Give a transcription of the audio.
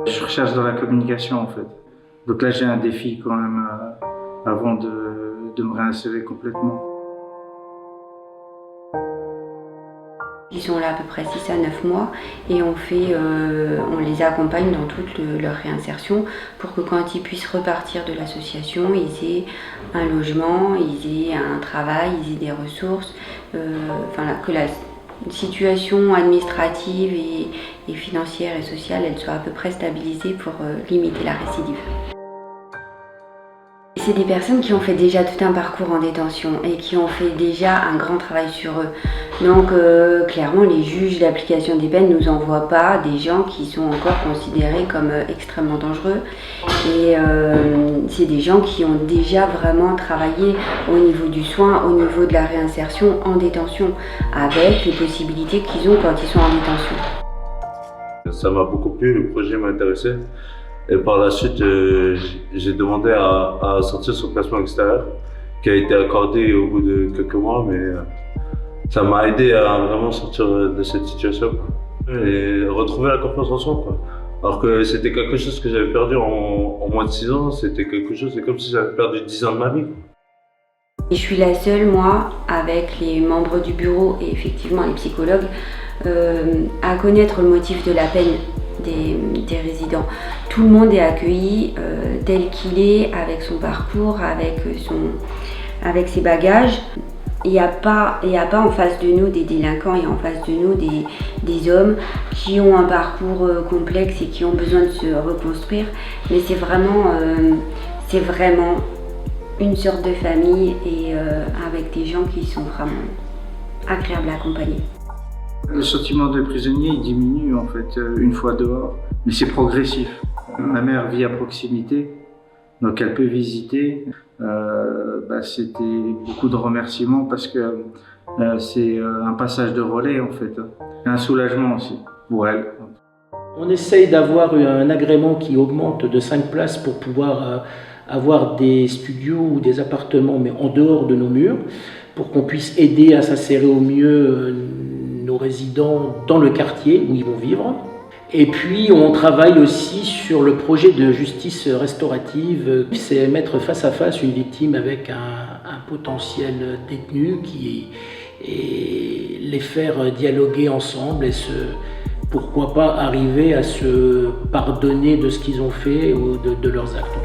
Je recherche dans la communication en fait. Donc là j'ai un défi quand même avant de me réinsérer complètement. Ils sont là à peu près 6 à 9 mois et on les accompagne dans toute leur réinsertion pour que quand ils puissent repartir de l'association, ils aient un logement, ils aient un travail, ils aient des ressources, que la situation administrative et financière et sociale elle soit à peu près stabilisée pour limiter la récidive. C'est des personnes qui ont fait déjà tout un parcours en détention et qui ont fait déjà un grand travail sur eux. Donc clairement, les juges d'application des peines ne nous envoient pas des gens qui sont encore considérés comme extrêmement dangereux. Et c'est des gens qui ont déjà vraiment travaillé au niveau du soin, au niveau de la réinsertion en détention, avec les possibilités qu'ils ont quand ils sont en détention. Ça m'a beaucoup plu, le projet m'intéressait. Et par la suite, j'ai demandé à sortir sur placement extérieur, qui a été accordé au bout de quelques mois, mais ça m'a aidé à vraiment sortir de cette situation et retrouver la confiance en soi, quoi. Alors que c'était quelque chose que j'avais perdu en moins de 6 ans, c'était quelque chose, c'est comme si j'avais perdu 10 ans de ma vie. Et je suis la seule, moi, avec les membres du bureau et effectivement les psychologues, à connaître le motif de la peine des résidents. Tout le monde est accueilli tel qu'il est, avec son parcours, avec ses bagages. Il n'y a pas en face de nous des délinquants, il y a en face de nous des hommes qui ont un parcours complexe et qui ont besoin de se reconstruire. Mais c'est vraiment une sorte de famille et avec des gens qui sont vraiment agréables à accompagner. Le sentiment de prisonnier il diminue en fait une fois dehors, mais c'est progressif. Ma mère vit à proximité, donc elle peut visiter. C'était beaucoup de remerciements parce que c'est un passage de relais en fait, un soulagement aussi pour elle. On essaye d'avoir un agrément qui augmente de 5 places pour pouvoir avoir des studios ou des appartements mais en dehors de nos murs, pour qu'on puisse aider à s'insérer au mieux nos résidents dans le quartier où ils vont vivre. Et puis on travaille aussi sur le projet de justice restaurative, c'est mettre face à face une victime avec un potentiel détenu et les faire dialoguer ensemble et pourquoi pas arriver à se pardonner de ce qu'ils ont fait ou de leurs actes.